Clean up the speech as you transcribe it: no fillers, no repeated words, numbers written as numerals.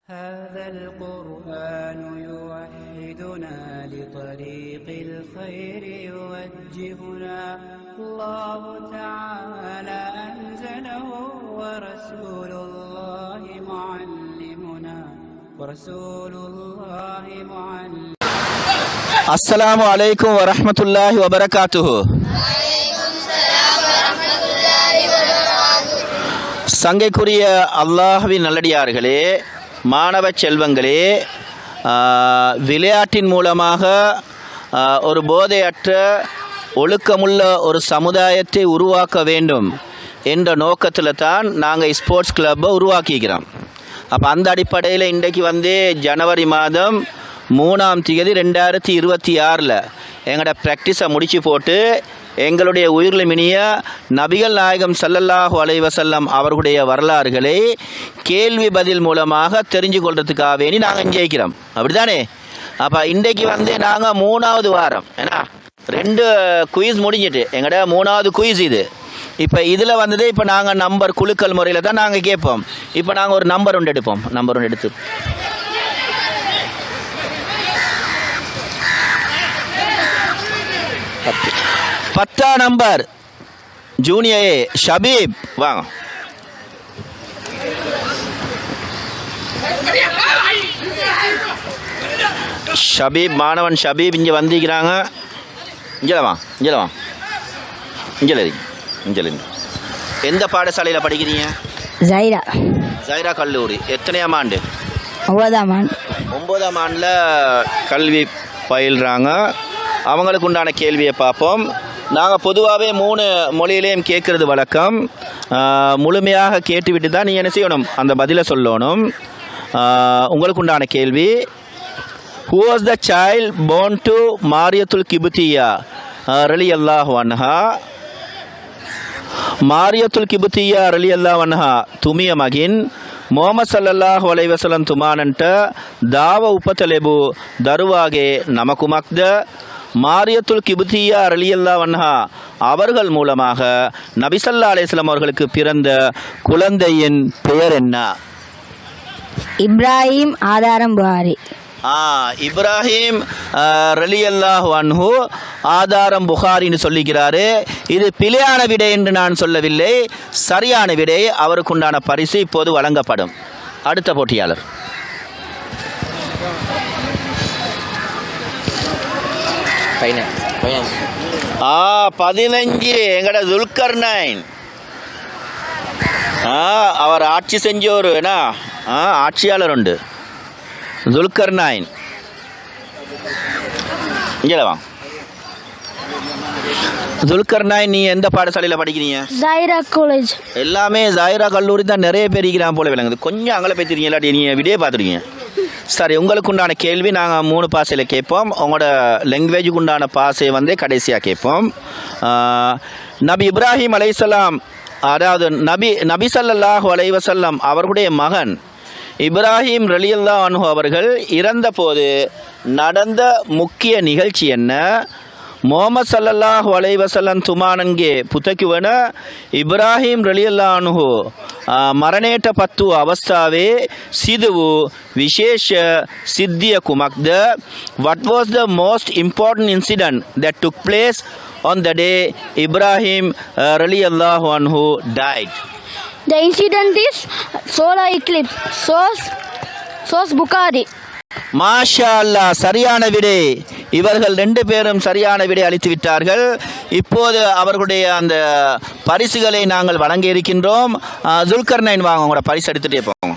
هذا القرآن يوحدنا لطريق الخير يوجهنا الله تعالى أنزله ورسول الله معلمنا السلام عليكم ورحمة الله وبركاته. சங்கைக்குரிய அல்லாஹ்வின் நல்லடியார்களே, மாணவ செல்வங்களே, விளையாட்டின் மூலமாக ஒரு போதையற்ற ஒழுக்கமுள்ள ஒரு சமுதாயத்தை உருவாக்க வேண்டும் என்ற நோக்கத்தில் தான் நாங்கள் ஸ்போர்ட்ஸ் கிளப்பை உருவாக்கிக்கிறோம். அப்போ அந்த அடிப்படையில் இன்றைக்கு ஜனவரி மாதம் 3ஆம் தேதி 2026 எங்களோட ப்ராக்டிஸை முடித்து போட்டு எங்களுடைய உயிர்மினிய நபிகள் நாயகம் ஸல்லல்லாஹு அலைஹி வஸல்லம் அவர்களுடைய வரலாறுகளை கேள்வி பதில் மூலமாக தெரிஞ்சு கொள்றதுக்காக வேண்டி நாங்கள் ஜெயிக்கிறோம். அப்படி தானே? அப்போ இன்றைக்கு நாங்கள் 3ஆவது வாரம், ஏன்னா 2 குயிஸ் முடிஞ்சிட்டு எங்களோட 3ஆவது குயிஸ் இது. இப்போ இதில் இப்போ நாங்கள் நம்பர் குழுக்கள் முறையில் தான் நாங்கள் கேட்போம். இப்போ நாங்கள் ஒரு நம்பர் ஒன்று எடுப்போம். நம்பர் ஒன்று எடுத்து பத்தாம் நம்பர் ஜூனியர் ஏ ஷபீப் வாங்க. ஷபீப், மாணவன் ஷபீப் இங்கே வந்திருக்கிறாங்க. இங்கே வா, இங்கே வா, இங்கே எந்த பாடசாலையில் படிக்கிறீங்க? ஜைரா. ஜைரா கல்லூரி. எத்தனையாம் ஆண்டு? 9ஆம் ஆண்டு. 9ஆம் ஆண்டில் கல்வி பயில்றாங்க. அவங்களுக்கு உண்டான கேள்வியை பார்ப்போம். நாங்கள் பொதுவாகவே 3 மொழியிலையும் கேட்குறது வழக்கம். முழுமையாக கேட்டுவிட்டு தான் நீங்கள் என்ன செய்யணும், அந்த பதிலை சொல்லணும். உங்களுக்கு உண்டான கேள்வி, who was the child born to மாரியத்துல் கிபுத்தியா ரலியல்லாஹு அன்ஹா? மாரியத்துல் கிபுத்தியா ரலியல்லாஹு அன்ஹா துமிய மகின் ಮೊಹಮ್ಮದ್ ಸಲ್ಲಲ್ಲಾಹು ಅಲೈಹಿ ವಸಲ್ಲಂ ತುಮಾನಂಟ ದಾವ ಉಪತಲೆಬು ದರುವಾಗೆ நமக்குமக்த மாரியத்துல் கிபுத்தியா ரலியல்லாஹு அன்ஹா அவர்கள் மூலமாக நபி ஸல்லல்லாஹு அலைஹி வஸல்லம் அவர்களுக்கு பிறந்த குழந்தையின் பெயர் என்ன? இப்ராஹிம் ஆதாரம் புகாரி. இப்ராஹிம் ரலியல்லாஹு அன்ஹு ஆதாரம் புகாரின்னு சொல்லிக்கிறாரு. இது பிழையான விடை என்று நான் சொல்லவில்லை, சரியான விடை. அவருக்குண்டான பரிசு இப்போது வழங்கப்படும். அடுத்த போட்டியாளர் 15 எங்கட துல்கர்னைன். அவர் ஆட்சி செஞ்சோரு என்ன ஆட்சியாளர் உண்டு, துல்கர்னைன். இங்கே வா. துல்கர்னைன், நீ எந்த பாடசாலையில் படிக்கிறீங்க? ஜைரா காலேஜ். எல்லாமே ஜைரா கல்லூரி தான். நிறைய பேர் இருக்கிறான் போல விளங்குது. கொஞ்சம் அங்கே பேசுறீங்க, இல்லாட்டி நீங்கள் விடியே பார்த்துருக்கீங்க. சரி, உங்களுக்கு உண்டான கேள்வி நாங்கள் 3 பாசையில் கேட்போம். உங்களோட லாங்குவேஜுக்கு உண்டான பாசை கடைசியாக கேட்போம். நபி இப்ராஹிம் அலைஹிஸ்ஸலாம், அதாவது நபி ஸல்லல்லாஹு அலைஹி வஸல்லம் அவர்களுடைய மகன் இப்ராஹிம் ரலியல்லாஹு அன்ஹு அவர்கள் இறந்தபோது நடந்த முக்கிய நிகழ்ச்சி என்ன? ಮೊಹಮ್ಮದ್ ಸಲ್ಲಲ್ಲಾಹು ಅಲೈಹಿ ವಸಲ್ಲಂ ತುಮಾನನ್ಗೆ ಪುತಕಿವನ ಇಬ್ರಾಹಿಂ ರಲಿಯಲ್ಲಾಹು ಅನ್ಹು ಮರಣೇಟ ಪತ್ತು ಅವಸ್ಥಾವೇ ಸಿದುವು ವಿಶೇಷ ಸಿದ್ಧಿಯ ಕುಮಕ್ದ. What was the most important incident that took place on the day Ibrahim ರಲಿಯಲ್ಲಾಹು ಅನ್ಹು died? The incident is solar eclipse. Source Bukhari. மாஷா அல்லாஹ், சரியான விடை. இவர்கள் 2 பேரும் சரியான விடை அளித்து விட்டார்கள். இப்போது அவர்களுடைய அந்த பரிசுகளை நாங்கள் வழங்க இருக்கின்றோம். துல்கர்னைன் வாங்க, உங்களோட பரிசு எடுத்துகிட்டே போங்க.